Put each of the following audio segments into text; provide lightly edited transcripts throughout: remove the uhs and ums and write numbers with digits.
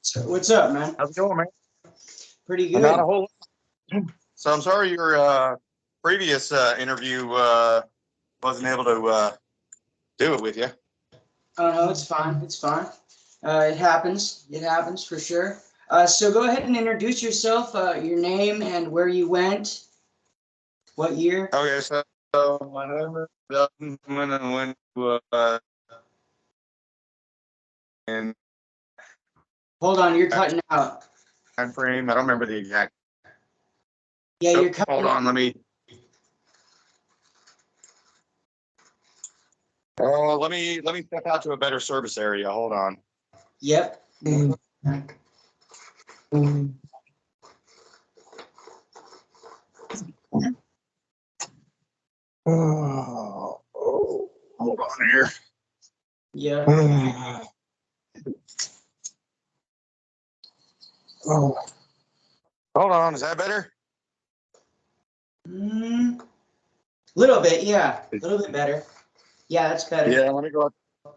So what's up, man? How's it going, man? Pretty good. Not a whole lot. So I'm sorry your previous interview wasn't able to do it with you. Oh, no, it's fine. It's fine. It happens. It happens for sure. So go ahead and introduce yourself, your name and where you went, what year. Okay, so my name is Dustin, and I went to in Hold on, you're cutting out. time frame. I don't remember the exact. Yeah, you're cutting Hold on, let me step out to a better service area. Hold on. Yep. Oh, hold on here. Yeah. Oh. Hold on, is that better? Little bit, yeah. A little bit better. Yeah, that's better. Yeah, let me go.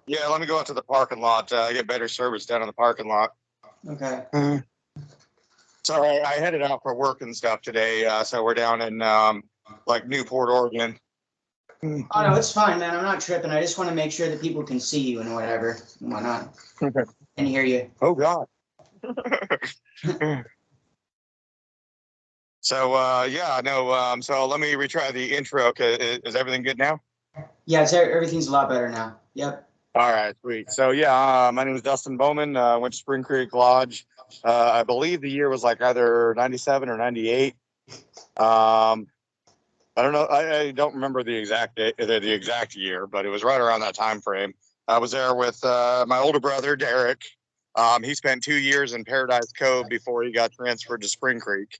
Let me go out to the parking lot. Get better service down in the parking lot. Okay. Sorry, I headed out for work and stuff today. So we're down in like Newport, Oregon. Oh no, it's fine, man. I'm not tripping. I just want to make sure that people can see you and whatever and whatnot and hear you. Oh God. So yeah, no. So let me retry the intro. Okay, is everything good now? Yeah, everything's a lot better now. Yep. All right, sweet. So yeah, my name is Dustin Bowman. Went to Spring Creek Lodge. I believe the year was like either 97 or 98. I don't know. I don't remember the exact year, but it was right around that time frame. I was there with my older brother Derek. He spent 2 years in Paradise Cove before he got transferred to Spring Creek.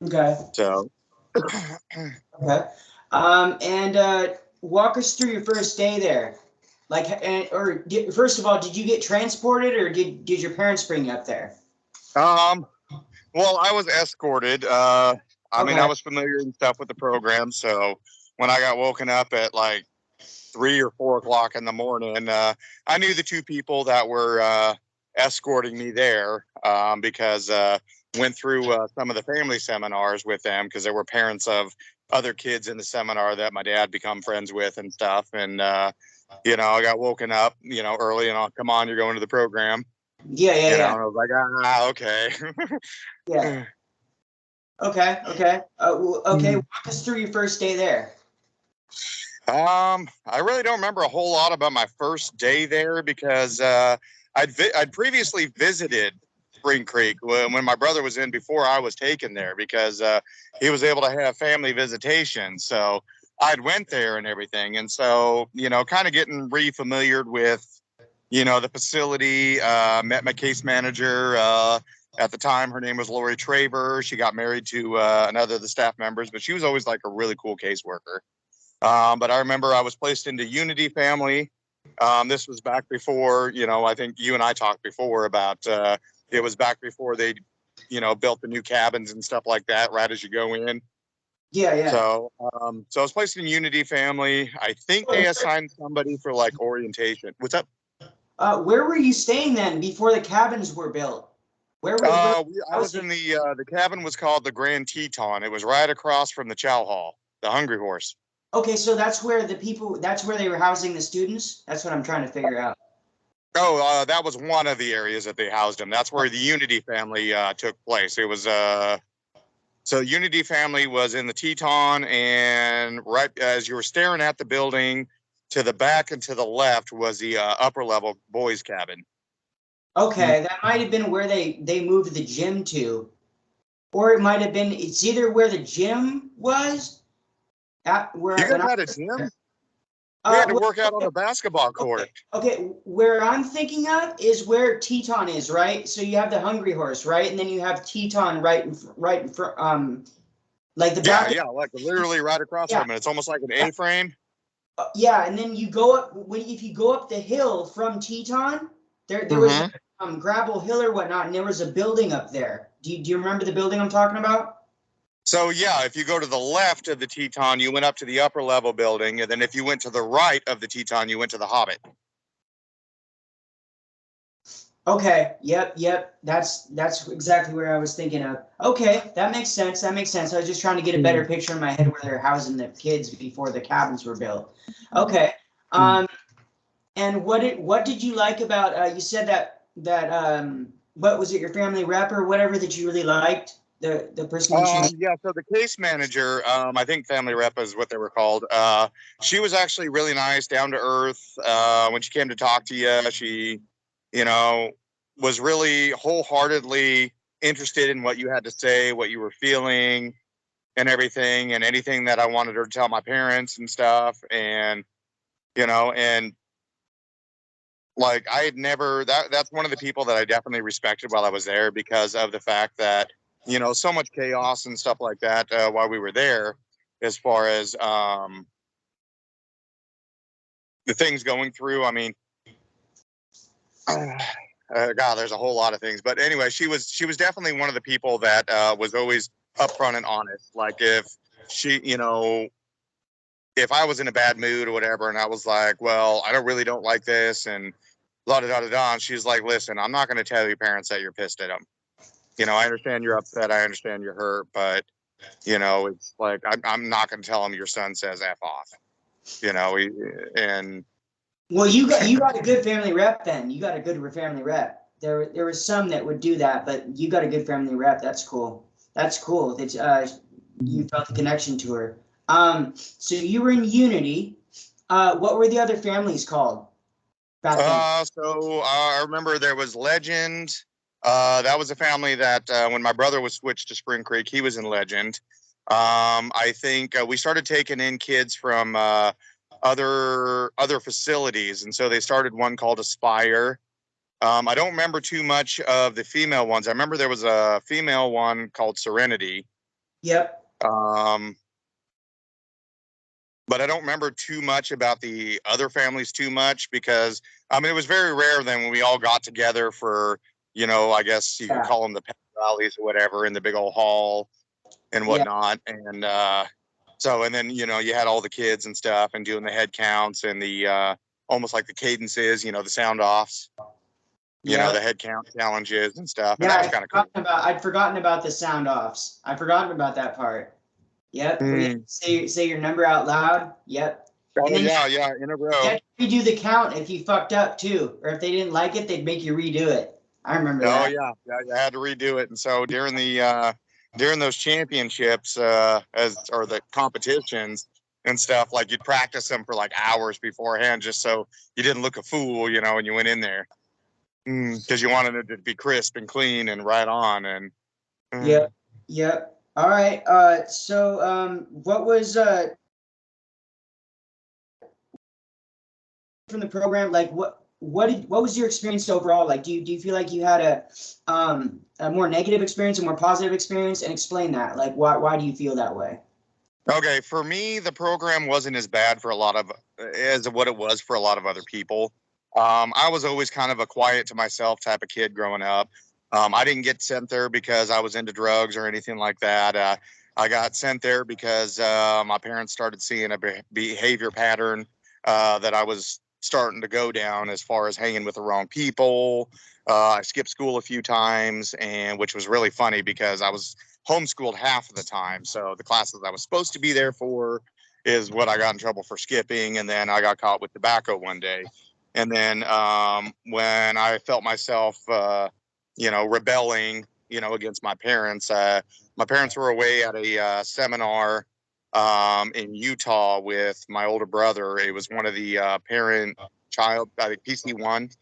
Okay. So. Okay. And walk us through your first day there. Like, first of all, did you get transported, or did your parents bring you up there? Well, I was escorted. I mean, Okay. I was familiar and stuff with the program, so when I got woken up at like 3 or 4 o'clock in the morning, I knew the two people that were escorting me there because went through some of the family seminars with them because there were parents of other kids in the seminar that my dad become friends with and stuff. And, you know, I got woken up, you know, early and come on, you're going to the program. Yeah. And I was like, okay. Yeah. Okay. Okay. Walk us through your first day there. I really don't remember a whole lot about my first day there because I'd previously visited Spring Creek when my brother was in before I was taken there because he was able to have family visitation. So I'd went there and everything. And so, you know, kind of getting re-familiared with, you know, the facility, met my case manager. At the time, her name was Lori Traver. She got married to another of the staff members, but she was always like a really cool caseworker. But I remember I was placed into Unity Family. This was back before, you know, I think you and I talked before about it was back before they, you know, built the new cabins and stuff like that, right as you go in. Yeah. So I was placed in Unity Family. I think they assigned somebody for like orientation. What's up? Where were you staying then before the cabins were built? Where were I was in the cabin was called the Grand Teton. It was right across from the Chow Hall, the Hungry Horse. Okay, so that's where they were housing the students? That's what I'm trying to figure out. Oh, that was one of the areas that they housed them. That's where the Unity Family took place. It was so Unity Family was in the Teton, and right as you were staring at the building, to the back and to the left was the upper level boys' cabin. Okay, that might have been where they moved the gym to, or it might have been. It's either where the gym was. Where You guys had a gym? We had to work out on the basketball court. Okay, where I'm thinking of is where Teton is, right? So you have the Hungry Horse, right, and then you have Teton right in front, like the back. Yeah, like literally right across from it. It's almost like an A-frame. Yeah, and then you go up if you go up the hill from Teton, there was gravel hill or whatnot, and there was a building up there. Do you remember the building I'm talking about? So yeah, if you go to the left of the Teton, you went up to the upper level building, and then if you went to the right of the Teton, you went to the Hobbit. Okay. Yep. That's exactly where I was thinking of. Okay, that makes sense. That makes sense. I was just trying to get a better picture in my head where they're housing the kids before the cabins were built. Okay. And what did you like about? You said that what was it? Your family rep or whatever that you really liked? The person that you. Yeah, so the case manager, I think family rep is what they were called. She was actually really nice, down to earth. When she came to talk to you, she, you know, was really wholeheartedly interested in what you had to say, what you were feeling, and everything, and anything that I wanted her to tell my parents and stuff. And, and like I had never that's one of the people that I definitely respected while I was there because of the fact that so much chaos and stuff like that while we were there, as far as the things going through. I mean, God, there's a whole lot of things, but anyway, she was definitely one of the people that was always upfront and honest. Like if she, if I was in a bad mood or whatever, and I was like, well, I don't like this, and la da da da da. And she's like, listen, I'm not going to tell your parents that you're pissed at them. I understand you're upset. I understand you're hurt, but it's like I'm not going to tell them your son says F off. And Well, you got a good family rep then. You got a good family rep. There was some that would do that, but you got a good family rep. That's cool. That's cool. That you felt the connection to her. So you were in Unity. What were the other families called back then? So I remember there was Legend. That was a family that when my brother was switched to Spring Creek, he was in Legend. I think we started taking in kids from other facilities, and so they started one called Aspire. I don't remember too much of the female ones. I remember there was a female one called Serenity. Yep. But I don't remember too much about the other families too much because, I mean, it was very rare then when we all got together for, I guess you could call them the pep rallies or whatever in the big old hall and whatnot. Yeah. And and then, you had all the kids and stuff and doing the head counts and the almost like the cadences, the sound offs, the head count challenges and stuff. And that was kind of cool. I'd forgotten about the sound offs. I'd forgotten about that part. Yep. Say your number out loud. Yep. Oh, yeah, in a row. You had to redo the count if you fucked up too, or if they didn't like it, they'd make you redo it. I remember that. Oh yeah, you had to redo it. And so during those championships, or the competitions and stuff, like you'd practice them for like hours beforehand, just so you didn't look a fool, when you went in there, because you wanted it to be crisp and clean and right on. And Yep. All right. So what was from the program? Like, what was your experience overall? Like, do you feel like you had a more negative experience, a more positive experience? And explain that. Like, why do you feel that way? Okay, for me, the program wasn't as bad as what it was for a lot of other people. I was always kind of a quiet to myself type of kid growing up. I didn't get sent there because I was into drugs or anything like that. I got sent there because my parents started seeing a behavior pattern that I was starting to go down as far as hanging with the wrong people. I skipped school a few times, and which was really funny because I was homeschooled half of the time. So the classes I was supposed to be there for is what I got in trouble for skipping. And then I got caught with tobacco one day. And then when I felt myself, rebelling, against my parents were away at a seminar in Utah with my older brother. It was one of the parent-child, I think PC1.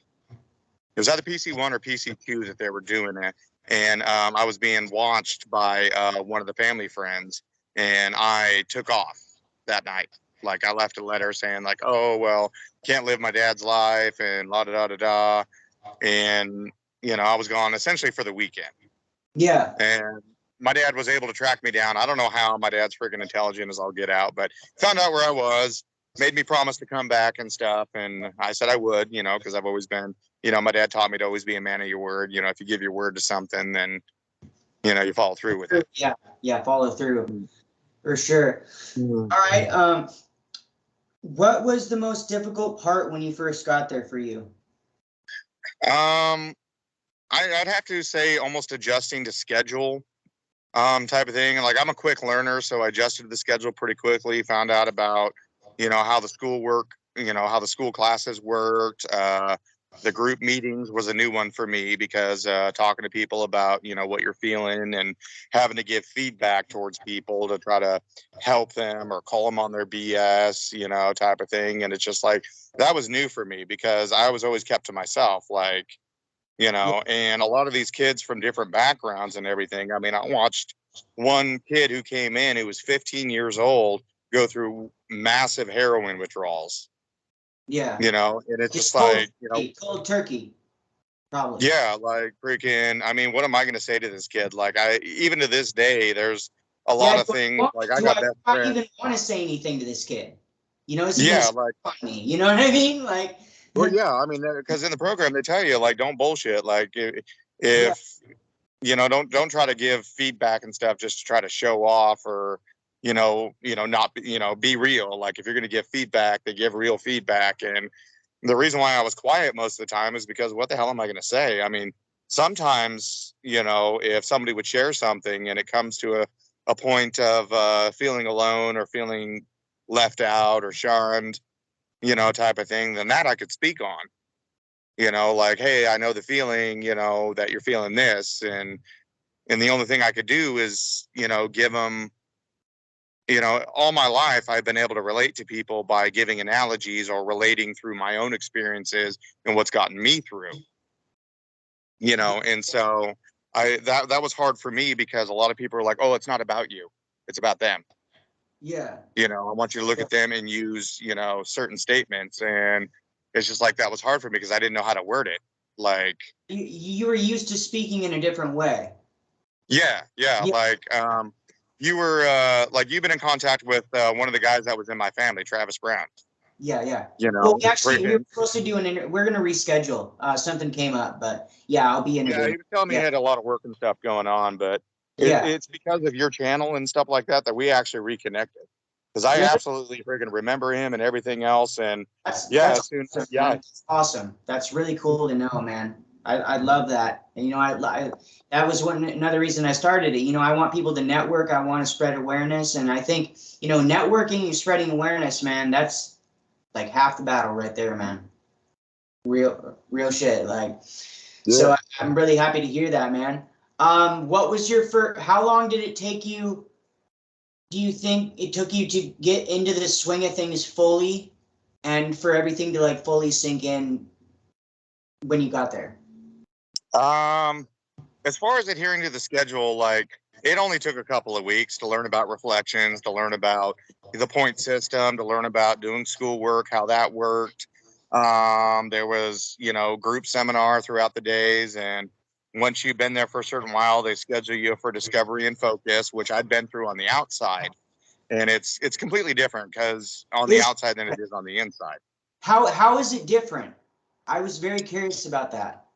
It was either PC1 or PC2 that they were doing it. And I was being watched by one of the family friends, and I took off that night. Like I left a letter saying like, oh, well, can't live my dad's life and la da da da da. And, I was gone essentially for the weekend. Yeah. And my dad was able to track me down. I don't know how. My dad's freaking intelligent as all get out, but found out where I was, made me promise to come back and stuff. And I said I would, because I've always been, my dad taught me to always be a man of your word. If you give your word to something, then, you follow through with it. Yeah, follow through for sure. All right. What was the most difficult part when you first got there for you? I'd have to say almost adjusting to schedule type of thing. Like, I'm a quick learner, so I adjusted to the schedule pretty quickly, found out about, how the school work, how the school classes worked. The group meetings was a new one for me because talking to people about, what you're feeling and having to give feedback towards people to try to help them or call them on their BS, type of thing. And it's just like, that was new for me because I was always kept to myself. Like, and a lot of these kids from different backgrounds and everything. I mean, I watched one kid who came in who was 15 years old go through massive heroin withdrawals. Yeah. And it's just like, cold turkey, probably. Yeah, like freaking, I mean, what am I going to say to this kid? Like, even to this day, there's a lot of things. Like, I got best friends. I don't even want to say anything to this kid. Is yeah, like, funny. You know what I mean? Like, well, yeah, I mean, because in the program they tell you, like, don't bullshit. Like, if don't try to give feedback and stuff just to try to show off or not be real. Like, if you're going to give feedback, they give real feedback. And the reason why I was quiet most of the time is because what the hell am I going to say? I mean, sometimes if somebody would share something and it comes to a point of feeling alone or feeling left out or shunned, type of thing, then that I could speak on. Like, hey, I know the feeling, that you're feeling this, and the only thing I could do is, give them, all my life I've been able to relate to people by giving analogies or relating through my own experiences and what's gotten me through. And so that was hard for me because a lot of people are like, oh, it's not about you, it's about them. Yeah. I want you to look at them and use, certain statements. And it's just like, that was hard for me because I didn't know how to word it. Like, you were used to speaking in a different way. Yeah. Like, you were, like, you've been in contact with one of the guys that was in my family, Travis Brown. Yeah. Well, actually, we were supposed to do we're going to reschedule. Something came up, but yeah, I'll be in. Yeah, he was telling me he had a lot of work and stuff going on, but it's because of your channel and stuff like that we actually reconnected. Because I absolutely freaking remember him and everything else, and that's awesome. That's really cool to know, man. I love that, and that was another reason I started it. I want people to network. I want to spread awareness, and I think networking and spreading awareness, man. That's like half the battle right there, man. Real shit. Like, so I'm really happy to hear that, man. What was your first? How long did it take you? Do you think it took you to get into the swing of things fully, and for everything to like fully sink in when you got there? As far as adhering to the schedule, like, it only took a couple of weeks to learn about reflections, to learn about the point system, to learn about doing schoolwork, how that worked. There was, group seminar throughout the days. And once you've been there for a certain while, they schedule you for discovery and focus, which I'd been through on the outside. And it's completely different because on the outside than it is on the inside. How is it different? I was very curious about that.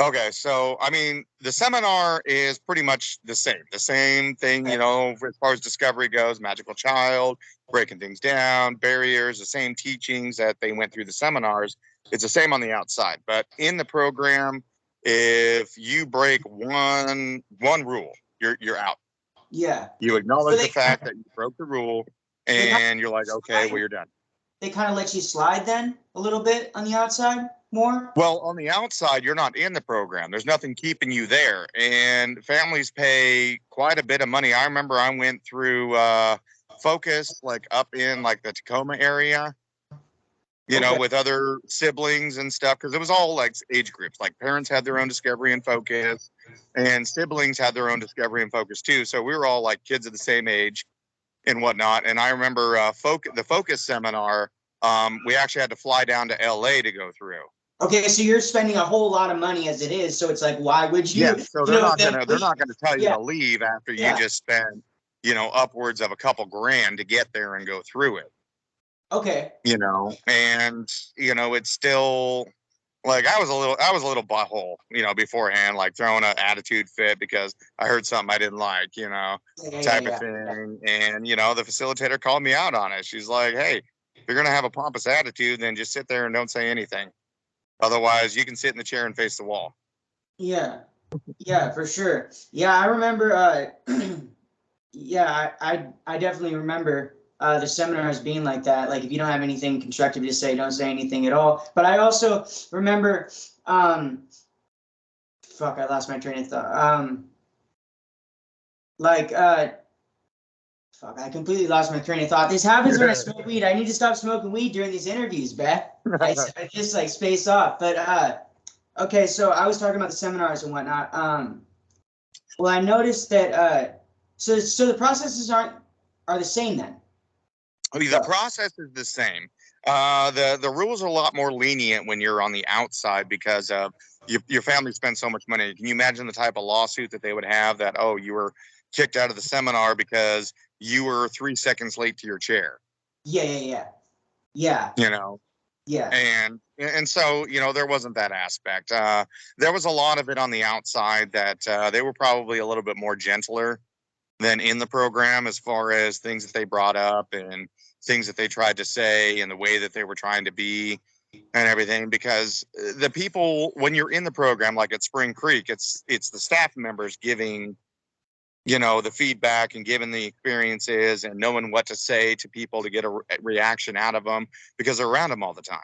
Okay, so I mean, the seminar is pretty much the same thing, as far as discovery goes, magical child, breaking things down, barriers, the same teachings that they went through the seminars. It's the same on the outside, but in the program, if you break one rule, you're out. Yeah. You acknowledge the fact that you broke the rule, and you're like, okay, well, you're done. They kind of let you slide then a little bit on the outside more? Well, on the outside, you're not in the program. There's nothing keeping you there. And families pay quite a bit of money. I remember I went through Focus, like up in like the Tacoma area, with other siblings and stuff. Because it was all like age groups. Like parents had their own discovery and focus, and siblings had their own discovery and focus too. So we were all like kids of the same age and whatnot. And I remember the Focus seminar, we actually had to fly down to LA to go through. Okay, so you're spending a whole lot of money as it is, so it's like, why would you? Yeah, so they're not gonna tell you to leave after you just spend, upwards of a couple grand to get there and go through it. Okay. And it's still like I was a little butthole, beforehand, like throwing an attitude fit because I heard something I didn't like, type of thing. And the facilitator called me out on it. She's like, hey, if you're gonna have a pompous attitude, then just sit there and don't say anything. Otherwise, you can sit in the chair and face the wall. Yeah. Yeah, for sure. Yeah, I remember. Yeah, I definitely remember the seminars being like that. Like, if you don't have anything constructive to say, don't say anything at all. But I also remember. Fuck, I lost my train of thought. Like, fuck, I completely lost my train of thought. This happens when I smoke weed. I need to stop smoking weed during these interviews, Beth. I just like space off. But okay, so I was talking about the seminars and whatnot. Well, I noticed that so the processes are the same then. The process is the same. The rules are a lot more lenient when you're on the outside because of your family spends so much money. Can you imagine the type of lawsuit that they would have that, oh, you were kicked out of the seminar because you were 3 seconds late to your chair? Yeah. You know? Yeah. And so, there wasn't that aspect. There was a lot of it on the outside that they were probably a little bit more gentler than in the program as far as things that they brought up and things that they tried to say and the way that they were trying to be and everything. Because the people, when you're in the program, like at Spring Creek, it's the staff members giving, the feedback and giving the experiences and knowing what to say to people to get a reaction out of them because they're around them all the time.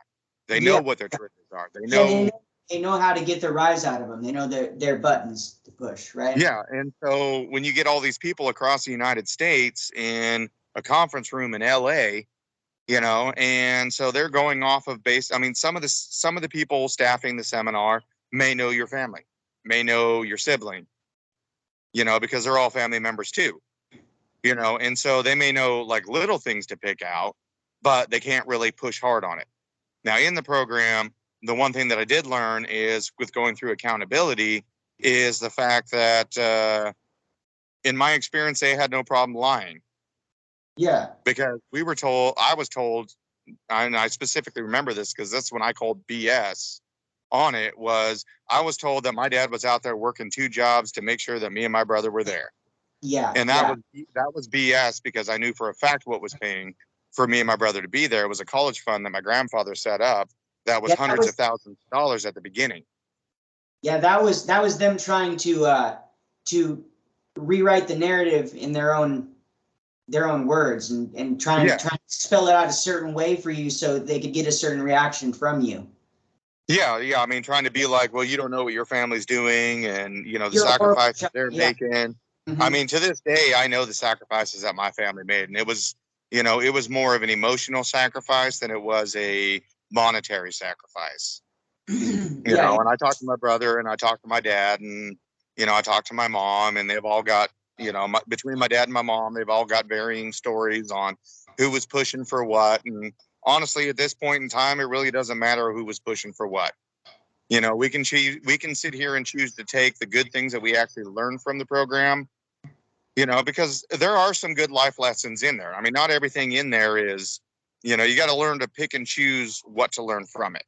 They know what their triggers are. They know. They know how to get the rise out of them. They know their buttons to push, right? Yeah, and so when you get all these people across the United States in a conference room in LA, and so they're going off of some of the people staffing the seminar may know your family, may know your sibling, because they're all family members too, and so they may know like little things to pick out, but they can't really push hard on it. Now in the program, the one thing that I did learn is with going through accountability is the fact that in my experience, they had no problem lying. Yeah. Because I was told, and I specifically remember this because that's when I called BS on it, was I was told that my dad was out there working 2 jobs to make sure that me and my brother were there. Yeah. And that was BS because I knew for a fact what was paying for me and my brother to be there was a college fund that my grandfather set up that was hundreds of thousands of dollars at the beginning. Yeah, that was them trying to rewrite the narrative in their own words and trying to spell it out a certain way for you so they could get a certain reaction from you. Yeah. I mean, trying to be like, well, you don't know what your family's doing and, the sacrifices they're making. Mm-hmm. I mean, to this day, I know the sacrifices that my family made. And it was more of an emotional sacrifice than it was a monetary sacrifice. And I talked to my brother and I talked to my dad and, I talked to my mom and they've all got, between my dad and my mom, they've all got varying stories on who was pushing for what. And honestly, at this point in time, it really doesn't matter who was pushing for what. We can sit here and choose to take the good things that we actually learn from the program, because there are some good life lessons in there. I mean, not everything in there is, you got to learn to pick and choose what to learn from it.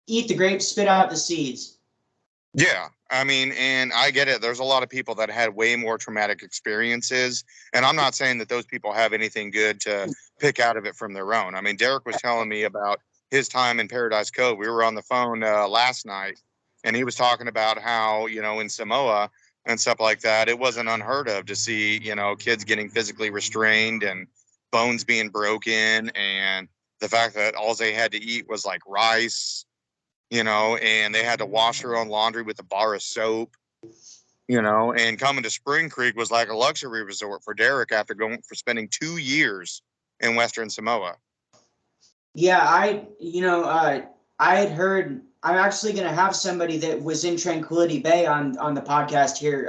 Eat the grapes, spit out the seeds. Yeah. I mean, and I get it. There's a lot of people that had way more traumatic experiences. And I'm not saying that those people have anything good to pick out of it from their own. I mean, Derek was telling me about his time in Paradise Cove. We were on the phone last night and he was talking about how, in Samoa and stuff like that, it wasn't unheard of to see, kids getting physically restrained and bones being broken. And the fact that all they had to eat was like rice, and they had to wash their own laundry with a bar of soap, and coming to Spring Creek was like a luxury resort for Derek after spending 2 years in Western Samoa. Yeah, I had heard, I'm actually going to have somebody that was in Tranquility Bay on the podcast here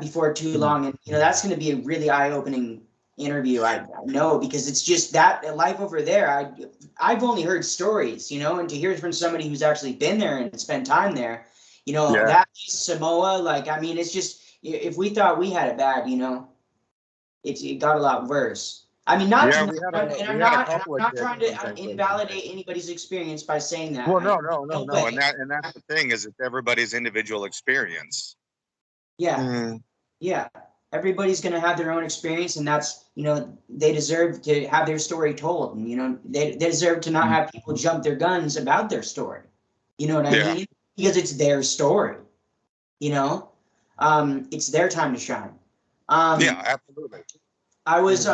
before too long. And, that's going to be a really eye-opening interview. I know, because it's just that life over there. I've only heard stories, and to hear from somebody who's actually been there and spent time there, that Samoa, like, I mean, it's just, if we thought we had it bad, it got a lot worse. I mean, I'm not trying to invalidate anybody's experience by saying that. Well, no. And that's the thing, is it's everybody's individual experience. Yeah. Yeah. Everybody's going to have their own experience, and that's, they deserve to have their story told, and, they deserve to not have people jump their guns about their story. You know what I mean? Because it's their story. you know, it's their time to shine. Yeah, absolutely. I was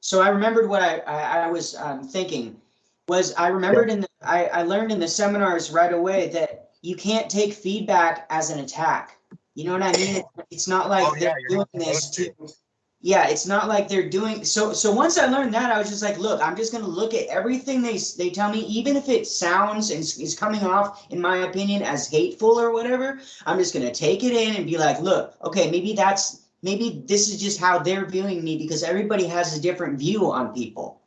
so I remembered what I was thinking was I remembered I learned in the seminars right away that you can't take feedback as an attack. You know what I mean? It's not like Oh yeah, they're you're doing not this supposed to. to. Yeah, it's not like they're doing so once I learned that, I was just like, look, I'm just gonna look at everything they tell me, even if it sounds and is coming off, in my opinion, as hateful or whatever. I'm just gonna take it in and be like, look, okay, maybe this is just how they're viewing me, because everybody has a different view on people.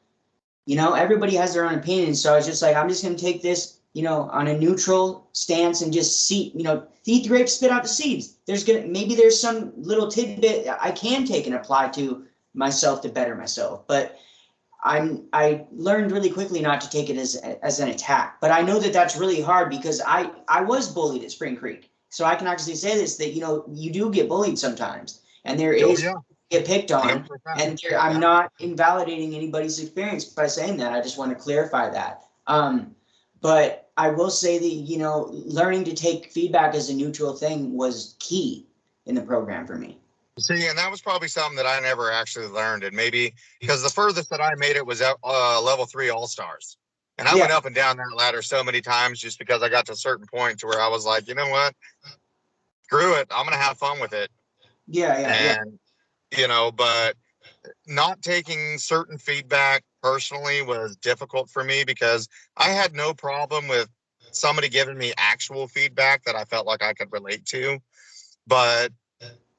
Everybody has their own opinion. So I was just like, I'm just gonna take this, on a neutral stance and just see, feed the grapes, spit out the seeds. Maybe there's some little tidbit I can take and apply to myself to better myself. But I learned really quickly not to take it as an attack. But I know that that's really hard, because I was bullied at Spring Creek. So I can actually say this, that you do get bullied sometimes, and there Oh is yeah, get picked I know on. for a fact. And I'm not invalidating anybody's experience by saying that. I just want to clarify that. But I will say that, learning to take feedback as a neutral thing was key in the program for me. See, and that was probably something that I never actually learned. And maybe because the furthest that I made it was at level 3 All Stars. And I Yeah, went up and down that ladder so many times just because I got to a certain point to where I was like, you know what? Screw it. I'm going to have fun with it. yeah. And, but not taking certain feedback personally was difficult for me because I had no problem with somebody giving me actual feedback that I felt like I could relate to. But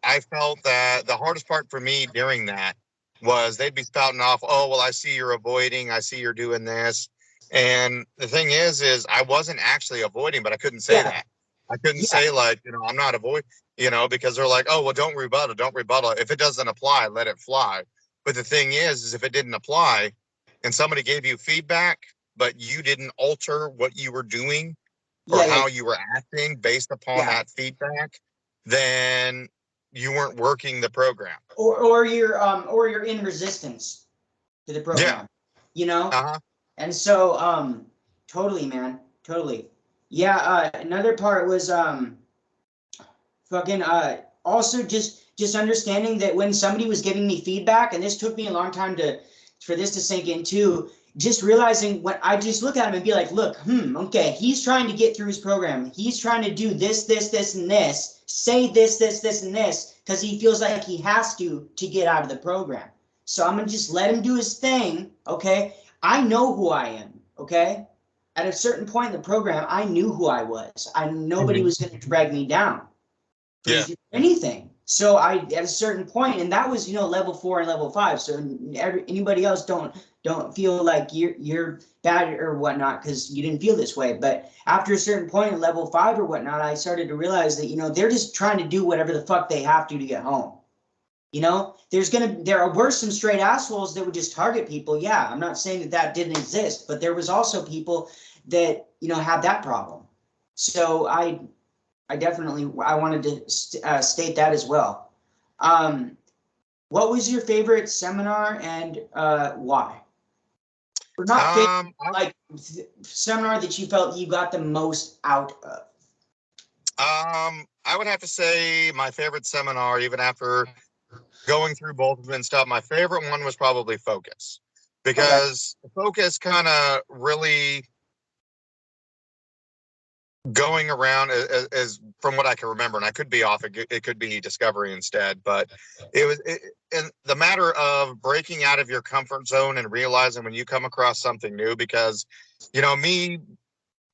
I felt that the hardest part for me during that was they'd be spouting off, oh, well, I see you're avoiding. I see you're doing this. And the thing is I wasn't actually avoiding, but I couldn't say Yeah, that. I couldn't yeah, say like, I'm not avoiding, because they're like, oh, well, don't rebuttal. If it doesn't apply, let it fly. But the thing is if it didn't apply and somebody gave you feedback, but you didn't alter what you were doing or yeah. how you were acting based upon Yeah. that feedback, then you weren't working the program. Or you're in resistance to the Yeah. program, you know? Uh-huh. And so totally, man, totally. Yeah, another part was fucking also just understanding that when somebody was giving me feedback, and this took me a long time for this to sink in too, just realizing when I just look at him and be like, look, okay, he's trying to get through his program. He's trying to do this, and this, say this, and this, because he feels like he has to get out of the program. So I'm gonna just let him do his thing, okay? I know who I am, okay? At a certain point in the program, I knew who I was. Nobody was gonna drag me down for Yeah. anything. So at a certain point, and that was level 4 and level 5. So anybody else don't feel like you're bad or whatnot because you didn't feel this way. But after a certain point in level 5 or whatnot, I started to realize that they're just trying to do whatever the fuck they have to get home. There were some straight assholes that would just target people. Yeah, I'm not saying that didn't exist, but there was also people that had that problem. So I definitely I wanted to state that as well. What was your favorite seminar and why? Or not favorite, like seminar that you felt you got the most out of? I would have to say my favorite seminar, even after going through both of them and stuff, my favorite one was probably Focus, Okay. because Focus kind of really going around as from what I can remember, and I could be off. It could be Discovery instead, but it was in the matter of breaking out of your comfort zone and realizing when you come across something new. Because me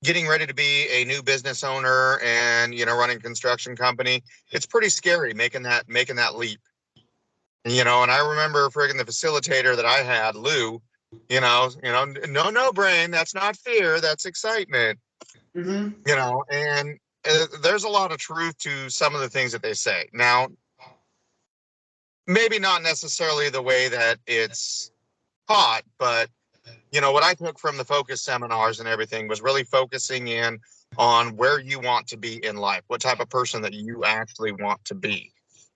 getting ready to be a new business owner and running a construction company, it's pretty scary making that leap. And I remember friggin' the facilitator that I had, Lou. No brain. That's not fear. That's excitement. Mm-hmm. And there's a lot of truth to some of the things that they say. Now, maybe not necessarily the way that it's taught, but what I took from the Focus seminars and everything was really focusing in on where you want to be in life, what type of person that you actually want to be.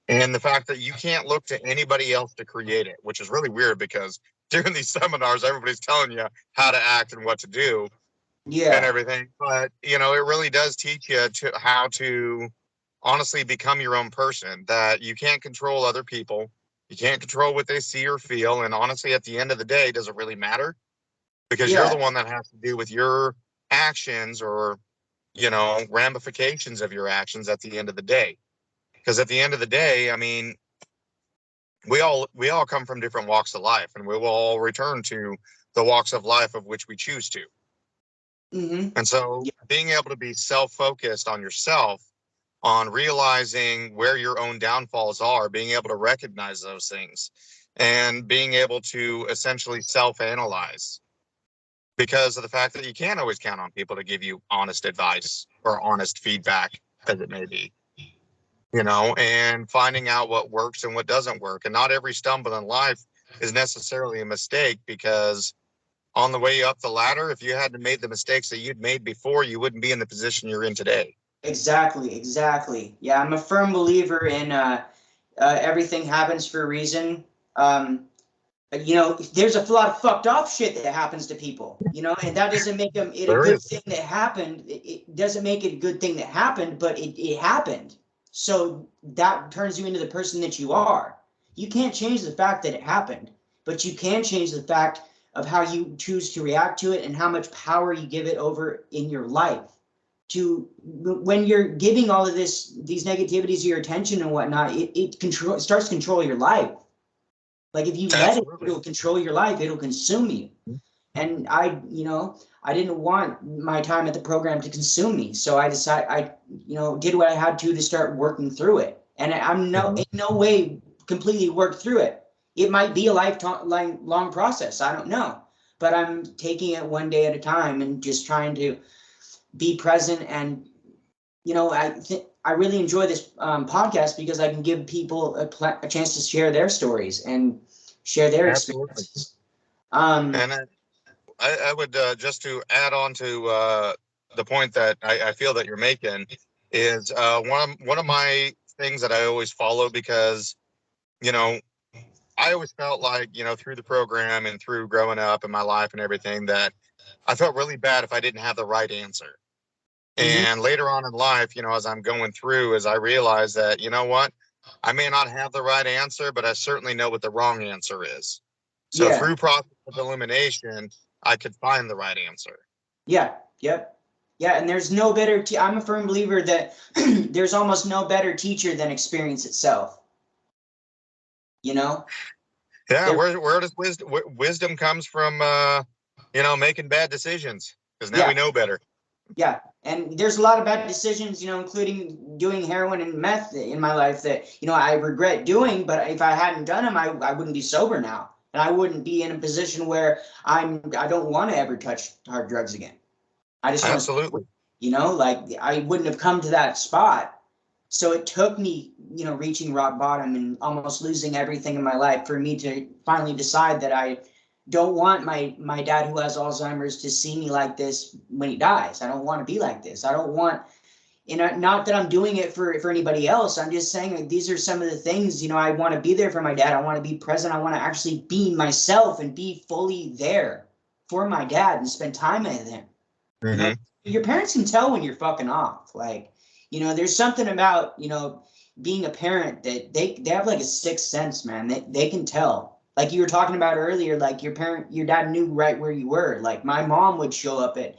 And the fact that you can't look to anybody else to create it, which is really weird because during these seminars, everybody's telling you how to act and what to do and Yeah. everything. But, it really does teach you how to honestly become your own person, that you can't control other people. You can't control what they see or feel. And honestly, at the end of the day, does it really matter? Because you're Yeah, the one that has to do with your actions, or, ramifications of your actions at the end of the day. Because at the end of the day, I mean, we all come from different walks of life, and we will all return to the walks of life of which we choose to. mm-hmm. And so Yeah, being able to be self-focused on yourself, on realizing where your own downfalls are, being able to recognize those things, and being able to essentially self-analyze, because of the fact that you can't always count on people to give you honest advice or honest feedback, as it may be, and finding out what works and what doesn't work. And not every stumble in life is necessarily a mistake, because on the way up the ladder, if you hadn't made the mistakes that you'd made before, you wouldn't be in the position you're in today. exactly. Yeah, I'm a firm believer in everything happens for a reason. There's a lot of fucked off shit that happens to people, and that doesn't make it a There good is. thing that happened. It doesn't make it a good thing that happened, but it happened. So that turns you into the person that you are. You can't change the fact that it happened, but you can change the fact of how you choose to react to it and how much power you give it over in your life. When you're giving all of these negativities your attention and whatnot, it starts to control your life. Like if you let it, Absolutely. it'll control your life. It'll consume you. And I didn't want my time at the program to consume me. So I decided, did what I had to start working through it. And I'm in no way completely worked through it. It might be a long process. I don't know. But I'm taking it one day at a time and just trying to be present. And, I really enjoy this podcast because I can give people a chance to share their stories and share their Absolutely. experiences. And I would, just to add on to the point that I feel that you're making, is one of my things that I always follow, because I always felt like, through the program and through growing up in my life and everything, that I felt really bad if I didn't have the right answer. Mhm. And later on in life, as I'm going through, as I realize that, what, I may not have the right answer, but I certainly know what the wrong answer is. So Yeah. through process of elimination, I could find the right answer. Yeah. Yep. Yeah. And there's no better. I'm a firm believer that there's almost no better teacher than experience itself. Yeah, There. where does wisdom comes from? Making bad decisions, because now Yeah. we know better. Yeah. And there's a lot of bad decisions, including doing heroin and meth in my life that, I regret doing. But if I hadn't done them, I wouldn't be sober now. And I wouldn't be in a position where I don't want to ever touch hard drugs again. I just want to, Absolutely. like I wouldn't have come to that spot. So it took me, reaching rock bottom and almost losing everything in my life for me to finally decide that I don't want my dad who has Alzheimer's to see me like this when he dies. I don't want to be like this. I don't want, not that I'm doing it for anybody else. I'm just saying like, these are some of the things, I want to be there for my dad. I want to be present. I want to actually be myself and be fully there for my dad and spend time with him. Mm-hmm. Your parents can tell when you're fucking off. Like, there's something about, being a parent that they have like a sixth sense, man. They can tell. Like you were talking about earlier, like your dad knew right where you were. Like my mom would show up at,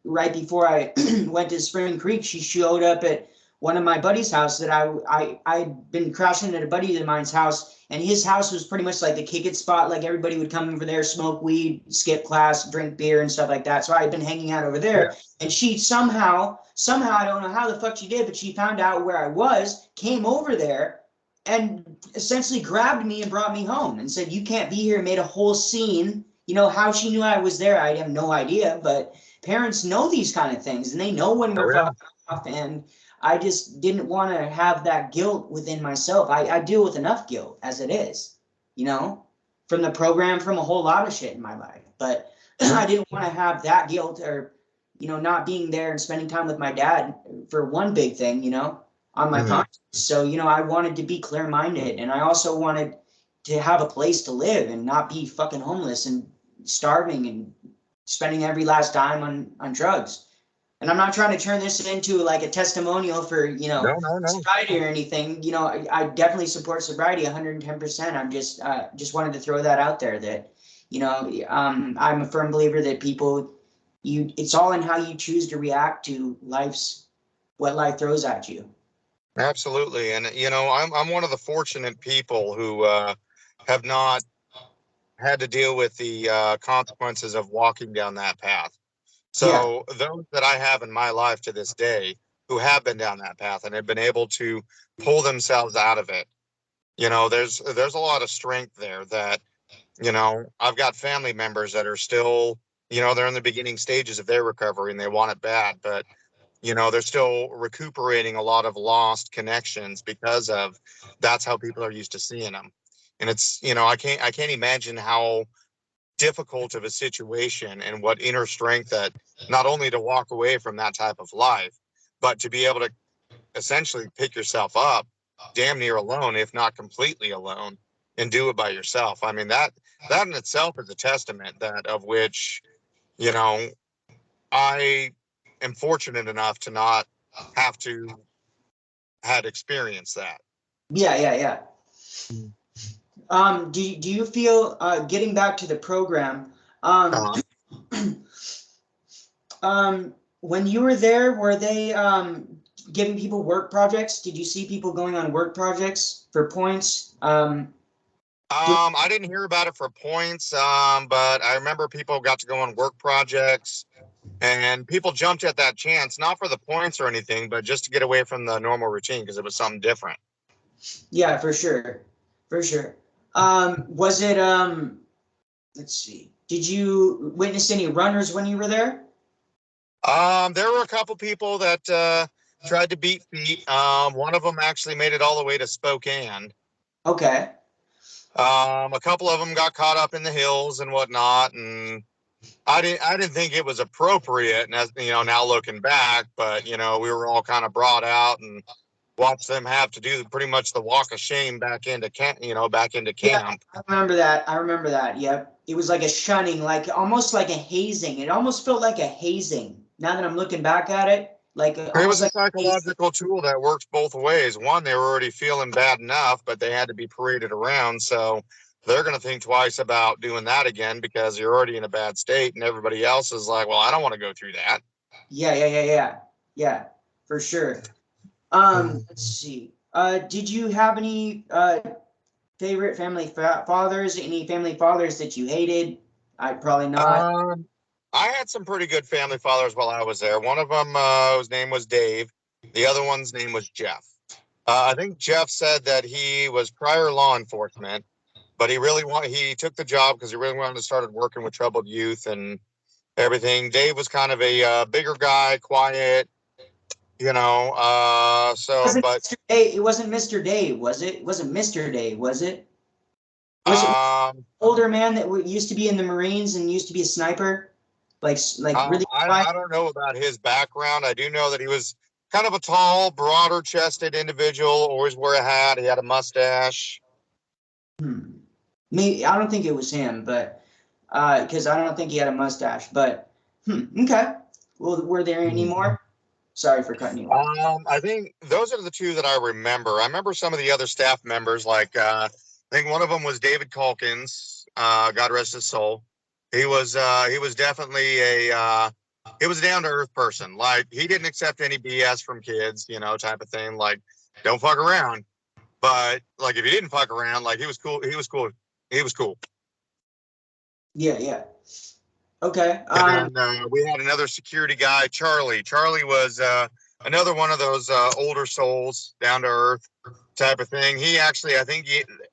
right before I went to Spring Creek, she showed up at one of my buddy's house that I'd been crashing at a buddy of mine's house, and his house was pretty much like the kick it spot. Like everybody would come over there, smoke weed, skip class, drink beer and stuff like that. So I had been hanging out over there, and she somehow, I don't know how the fuck she did, but she found out where I was, came over there, and essentially grabbed me and brought me home and said, "You can't be here," made a whole scene. How she knew I was there, I have no idea, but parents know these kind of things, and they know when Oh we're yeah. fucking off, and I just didn't want to have that guilt within myself. I deal with enough guilt as it is, from the program, from a whole lot of shit in my life. But I didn't want to have that guilt or, not being there and spending time with my dad for one big thing, on my Mm-hmm. conscience. So, I wanted to be clear minded, and I also wanted to have a place to live and not be fucking homeless and starving and spending every last dime on drugs. and I'm not trying to turn this into like a testimonial for, No. sobriety or anything. I definitely support sobriety 110%. I'm just wanted to throw that out there that, I'm a firm believer that people, it's all in how you choose to react to what life throws at you. Absolutely. And, I'm one of the fortunate people who have not had to deal with the consequences of walking down that path. So those that I have in my life to this day who have been down that path and have been able to pull themselves out of it, there's a lot of strength there that, I've got family members that are still, they're in the beginning stages of their recovery and they want it bad, but they're still recuperating a lot of lost connections because of that's how people are used to seeing them. And it's, I can't imagine how difficult of a situation and what inner strength that not only to walk away from that type of life, but to be able to essentially pick yourself up damn near alone, if not completely alone, and do it by yourself. I mean, that in itself is a testament that of which, I am fortunate enough to not have to had experienced that. Yeah. Do you feel, getting back to the program, when you were there, were they giving people work projects? Did you see people going on work projects for points? I didn't hear about it for points, but I remember people got to go on work projects and people jumped at that chance, not for the points or anything, but just to get away from the normal routine because it was something different. Yeah, for sure. Was it, let's see, did you witness any runners when you were there? There were a couple people that tried to beat feet. One of them actually made it all the way to Spokane. Okay. A couple of them got caught up in the hills and whatnot, and I didn't think it was appropriate. And as now looking back, but we were all kind of brought out and watched them have to do pretty much the walk of shame back into camp. Yeah, I remember that. Yep. It was like a shunning, like almost like a hazing. It almost felt like a hazing. Now that I'm looking back at it, It was a psychological tool that works both ways. One, they were already feeling bad enough, but they had to be paraded around. So they're going to think twice about doing that again because you're already in a bad state. And everybody else is like, well, I don't want to go through that. Yeah, for sure. Let's see. Did you have any favorite family fathers? Any family fathers that you hated? I probably not. I had some pretty good family fathers while I was there. One of them, his name was Dave. The other one's name was Jeff. I think Jeff said that he was prior law enforcement, but he took the job because he really wanted to start working with troubled youth and everything. Dave was kind of a bigger guy, quiet, It wasn't Mr. Dave, was it? It wasn't Mr. Dave, was it? Was it older man that used to be in the Marines and used to be a sniper? Really? I don't know about his background. I do know that he was kind of a tall, broader chested individual, always wore a hat. He had a mustache. Maybe, I don't think it was him, but because I don't think he had a mustache, but okay. Well, were there any more? Sorry for cutting you off. I think those are the two that I remember. I remember some of the other staff members, like I think one of them was David Calkins, God rest his soul. He was definitely he was a down to earth person. Like he didn't accept any BS from kids, type of thing. Like don't fuck around. But like if you didn't fuck around, like he was cool. Yeah. Okay. And then we had another security guy, Charlie. Charlie was another one of those older souls, down to earth type of thing. He actually, I think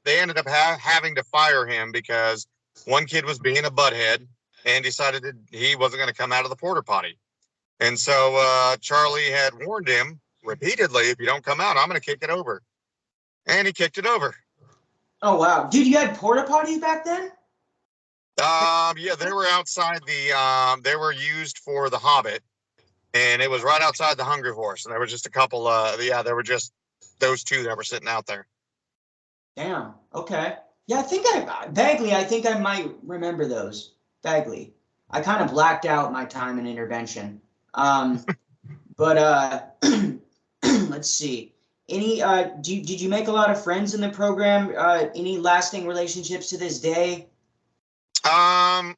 they ended up having to fire him because one kid was being a butthead and decided that he wasn't going to come out of the porta potty. And so Charlie had warned him repeatedly, if you don't come out, I'm going to kick it over. And he kicked it over. Oh, wow. Dude, you had porta potties back then? Yeah, they were outside they were used for the Hobbit, and it was right outside the Hungry Horse, and there were just a couple, there were just those two that were sitting out there. Damn. Okay. Yeah, I think I might remember those vaguely. I kind of blacked out my time in intervention. But let's see. Any did you make a lot of friends in the program? Any lasting relationships to this day? I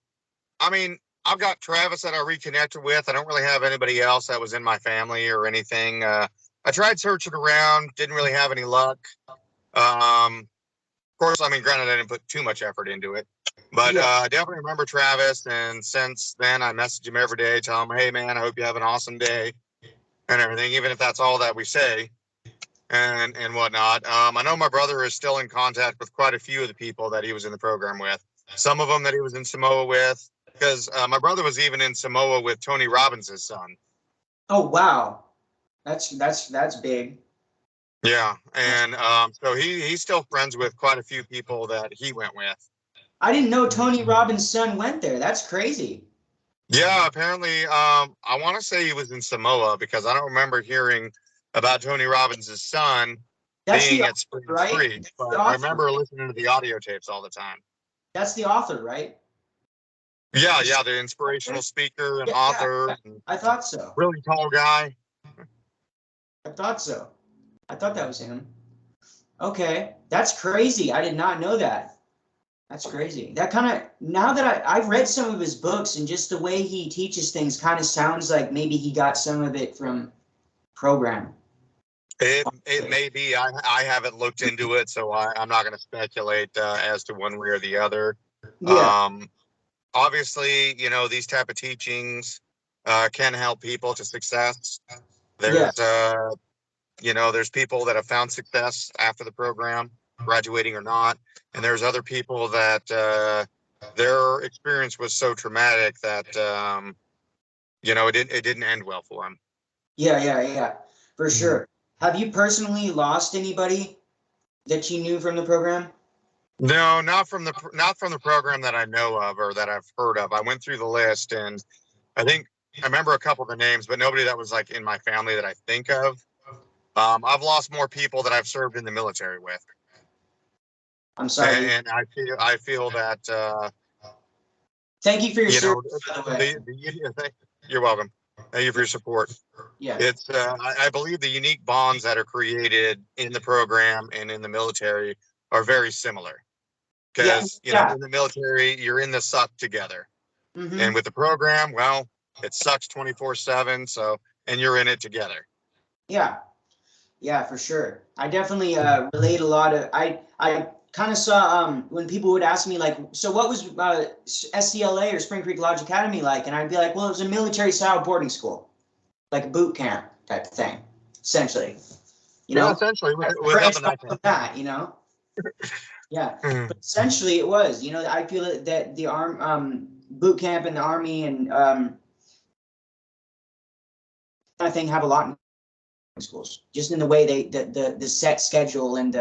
mean, I've got Travis that I reconnected with. I don't really have anybody else that was in my family or anything. I tried searching around, didn't really have any luck. Of course, I mean, granted, I didn't put too much effort into it, but I definitely remember Travis. And since then, I message him every day, tell him, "Hey, man, I hope you have an awesome day," and everything, even if that's all that we say and whatnot. I know my brother is still in contact with quite a few of the people that he was in the program with. Some of them that he was in Samoa with, because my brother was even in Samoa with Tony Robbins' son. Oh wow, that's big. Yeah, and so he's still friends with quite a few people that he went with. I didn't know Tony Robbins' son went there. That's crazy. Yeah, apparently, I want to say he was in Samoa because I don't remember hearing about Tony Robbins' son being at Spring Creek, but I remember listening to the audio tapes all the time. That's the author, right? Yeah, the inspirational speaker and author. And I thought so. Really tall guy. I thought so. I thought that was him. Okay, that's crazy. I did not know that. That's crazy. That kind of, now that I've read some of his books and just the way he teaches things kind of sounds like maybe he got some of it from program. It may be. I haven't looked into it, so I'm not going to speculate as to one way or the other. Yeah. Obviously, these type of teachings can help people to success. There's, there's people that have found success after the program, graduating or not, and there's other people that their experience was so traumatic that it didn't end well for them. Yeah, for sure. Have you personally lost anybody that you knew from the program? No, not from the program that I know of or that I've heard of. I went through the list, and I remember a couple of the names, but nobody that was like in my family that I think of. I've lost more people that I've served in the military with. I'm sorry. And I feel that. Thank you for your service, by the way. You're welcome. Thank you for your support. Yeah. It's I believe the unique bonds that are created in the program and in the military are very similar. Because in the military, you're in the suck together, and with the program, well, it sucks 24/7. So, and you're in it together. Yeah, for sure. I definitely relate a lot of. I kind of saw when people would ask me like, so what was SCLA or Spring Creek Lodge Academy like? And I'd be like, well, it was a military style boarding school, like a boot camp type of thing, essentially. Essentially, with that, Yeah, but essentially it was. I feel that the boot camp and the Army and I think have a lot in schools, just in the way the set schedule and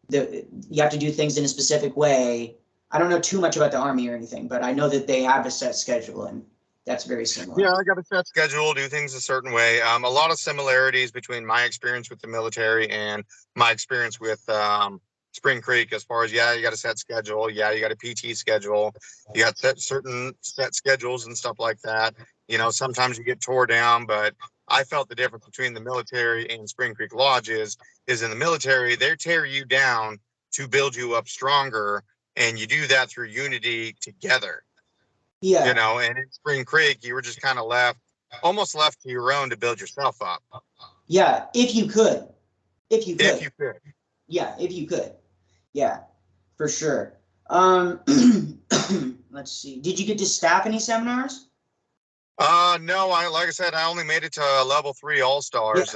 you have to do things in a specific way. I don't know too much about the Army or anything, but I know that they have a set schedule, and that's very similar. Yeah, I got a set schedule, do things a certain way. A lot of similarities between my experience with the military and my experience with Spring Creek, as far as, you got a set schedule. Yeah, you got a PT schedule. You got certain set schedules and stuff like that. Sometimes you get tore down, but I felt the difference between the military and Spring Creek Lodges is in the military, they tear you down to build you up stronger, and you do that through unity together. Yeah. And in Spring Creek, you were just kind of almost left to your own to build yourself up. Yeah, if you could. If you could. Yeah, if you could. Yeah, for sure. Let's see. Did you get to staff any seminars? No, like I said, I only made it to level 3 All-Stars.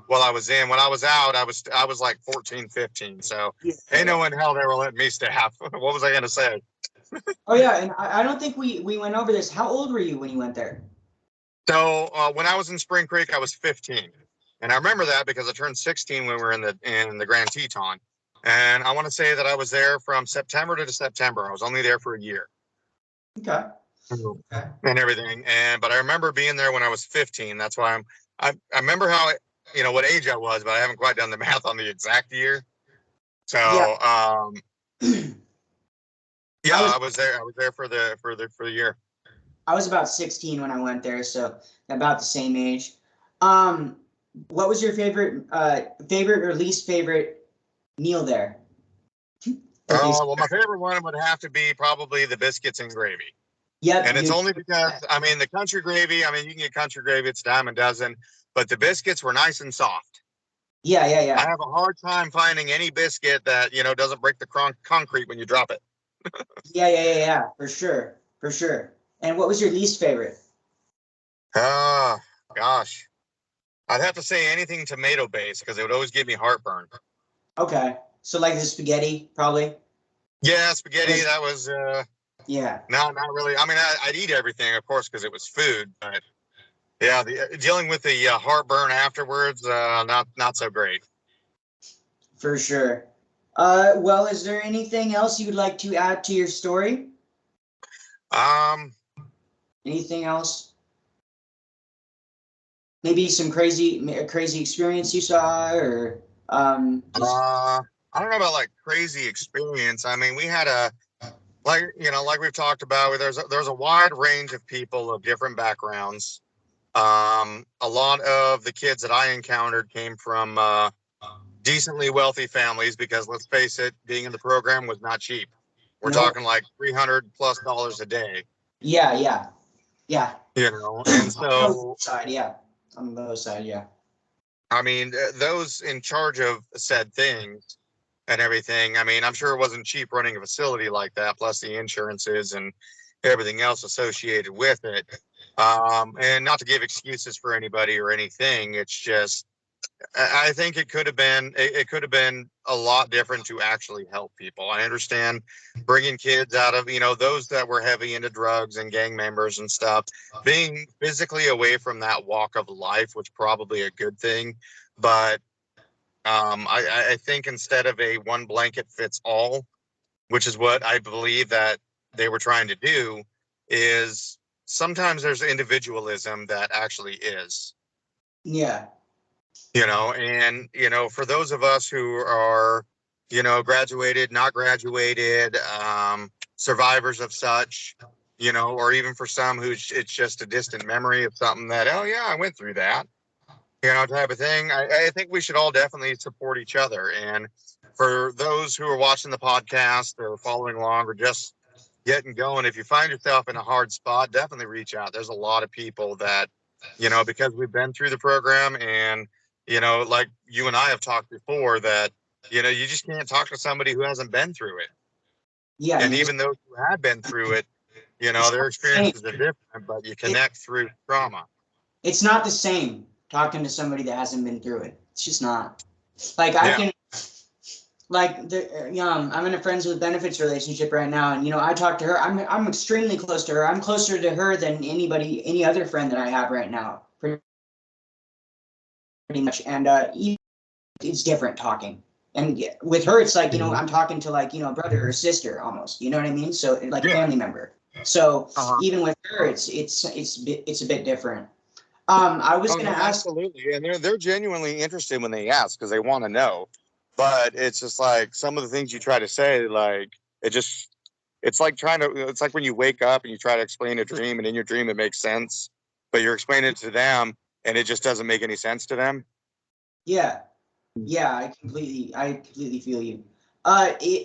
While I was in. When I was out, I was like 14, 15. So ain't no in hell they were letting me staff. What was I gonna say? Oh yeah, and I don't think we went over this. How old were you when you went there? So when I was in Spring Creek, I was 15, and I remember that because I turned 16 when we were in the Grand Teton. And I want to say that I was there from September to September. I was only there for a year. Okay. And everything. But I remember being there when I was 15. That's why I remember how what age I was, but I haven't quite done the math on the exact year. So I was there. I was there for the year. I was about 16 when I went there, so about the same age. What was your favorite or least favorite meal there? Well, my favorite one would have to be probably the biscuits and gravy. Yep. And it's only because, I mean, the country gravy, I mean, you can get country gravy, it's a dime a dozen, but the biscuits were nice and soft. Yeah. I have a hard time finding any biscuit that, doesn't break the concrete when you drop it. Yeah. For sure. And what was your least favorite? Gosh. I'd have to say anything tomato based because it would always give me heartburn. Okay. So like the spaghetti, probably? Yeah, spaghetti, that was, yeah. no, not really. I mean, I'd eat everything, of course, because it was food, but yeah, dealing with the heartburn afterwards, not so great. For sure. Well, is there anything else you would like to add to your story? Anything else? Maybe some crazy experience you saw, or I don't know about like crazy experience. I mean, we had like we've talked about, there's a wide range of people of different backgrounds. A lot of the kids that I encountered came from decently wealthy families because let's face it, being in the program was not cheap. We're talking like $300+ a day. Yeah. And so on the low side, yeah. I mean, those in charge of said things and everything, I mean, I'm sure it wasn't cheap running a facility like that, plus the insurances and everything else associated with it. And not to give excuses for anybody or anything, it's just I think it could have been a lot different to actually help people. I understand bringing kids out of those that were heavy into drugs and gang members and stuff, being physically away from that walk of life was probably a good thing, but I think instead of a one blanket fits all, which is what I believe that they were trying to do, is sometimes there's individualism that actually is. Yeah. And for those of us who are graduated, not graduated, survivors of such, or even for some who it's just a distant memory of something that, oh yeah, I went through that, type of thing. I think we should all definitely support each other. And for those who are watching the podcast or following along or just getting going, if you find yourself in a hard spot, definitely reach out. There's a lot of people that, because we've been through the program and, like you and I have talked before, that, you just can't talk to somebody who hasn't been through it. Yeah. And even those who have been through it, their experiences are different, but you connect through trauma. It's not the same talking to somebody that hasn't been through it. It's just not. Like I can, like I'm in a friends with benefits relationship right now, and I talk to her. I'm extremely close to her. I'm closer to her than any other friend that I have right now. Pretty much, and it's different talking. And with her, it's like I'm talking to like a brother or sister almost. You know what I mean? So like a family member. So even with her, it's a bit different. I was going to ask. Absolutely, and they're genuinely interested when they ask because they want to know. But it's just like some of the things you try to say, like it's like it's like when you wake up and you try to explain a dream, and in your dream it makes sense, but you're explaining it to them and it just doesn't make any sense to them. Yeah, I completely feel you.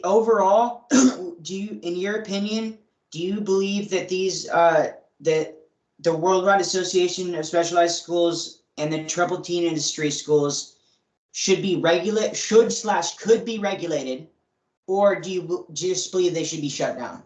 Overall, in your opinion, do you believe that that the Worldwide Association of Specialized Schools and the troubled teen industry schools should be could be regulated, or do you just believe they should be shut down?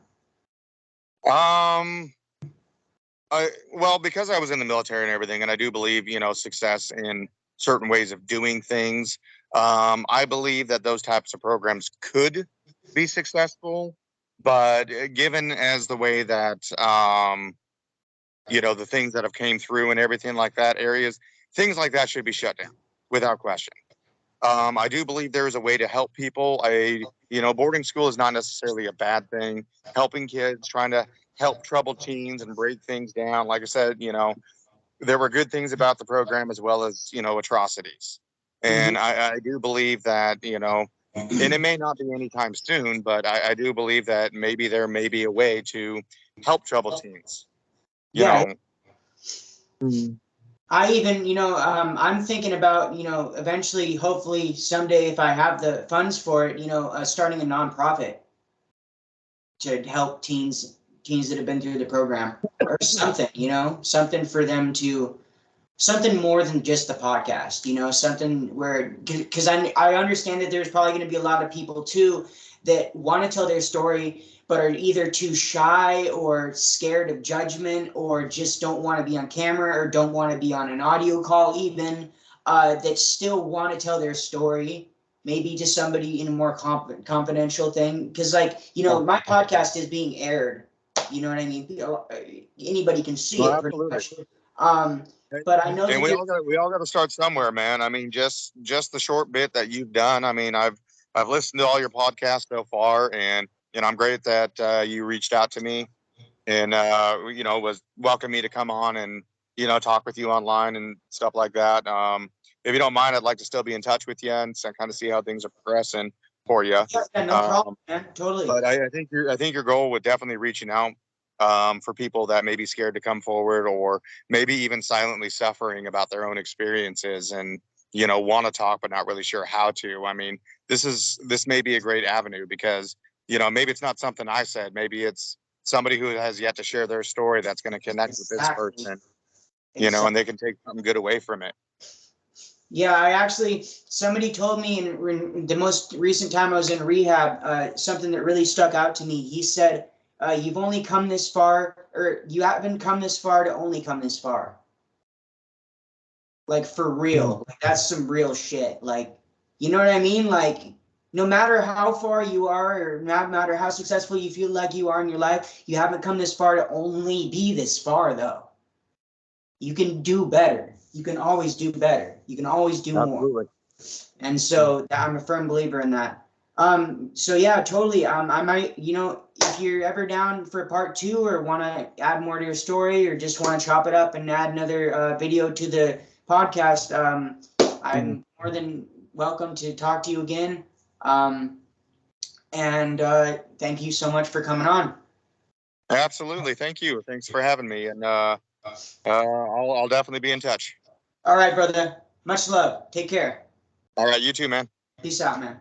Well, because I was in the military and everything, and I do believe, success in certain ways of doing things. I believe that those types of programs could be successful, but given as the way that, the things that have came through and everything like that, things like that should be shut down without question. I do believe there is a way to help people. Boarding school is not necessarily a bad thing. Helping kids, trying to help troubled teens and break things down. Like I said, there were good things about the program as well as, atrocities. And I do believe that, and it may not be anytime soon, but I do believe that maybe there may be a way to help troubled teens. you Yeah. know. I even, I'm thinking about, eventually, hopefully someday, if I have the funds for it, starting a nonprofit to help teens that have been through the program, or something, something for them to, something more than just the podcast, something where, because I understand that there's probably going to be a lot of people too that want to tell their story, but are either too shy or scared of judgment, or just don't want to be on camera, or don't want to be on an audio call even, that still want to tell their story, maybe to somebody in a more confidential thing. Because my podcast is being aired, you know what I mean? Anybody can see it pretty much. But I know and that we all got to start somewhere, man. I mean, just the short bit that you've done. I mean, I've listened to all your podcasts so far, and I'm great that you reached out to me and was welcome me to come on and talk with you online and stuff like that. If you don't mind, I'd like to still be in touch with you and kind of see how things are progressing for you. Yeah, no problem, man. Totally. But I think your goal would definitely reaching out for people that may be scared to come forward, or maybe even silently suffering about their own experiences and want to talk but not really sure how to. I mean, this may be a great avenue because maybe it's not something I said, maybe it's somebody who has yet to share their story that's going to connect with this person, and they can take something good away from it. Yeah, somebody told me in the most recent time I was in rehab, something that really stuck out to me. He said, you've only come this far, or you haven't come this far to only come this far. Like, for real. Like, that's some real shit. Like, you know what I mean? Like, no matter how far you are, or no matter how successful you feel like you are in your life, you haven't come this far to only be this far, though. You can do better. You can always do better. You can always do more. And so I'm a firm believer in that. So yeah, totally. I might, if you're ever down for part 2, or want to add more to your story, or just want to chop it up and add another video to the podcast, I'm more than welcome to talk to you again. And thank you so much for coming on. Absolutely. Thank you. Thanks for having me. And I'll definitely be in touch. All right, brother. Much love. Take care. All right. You too, man. Peace out, man.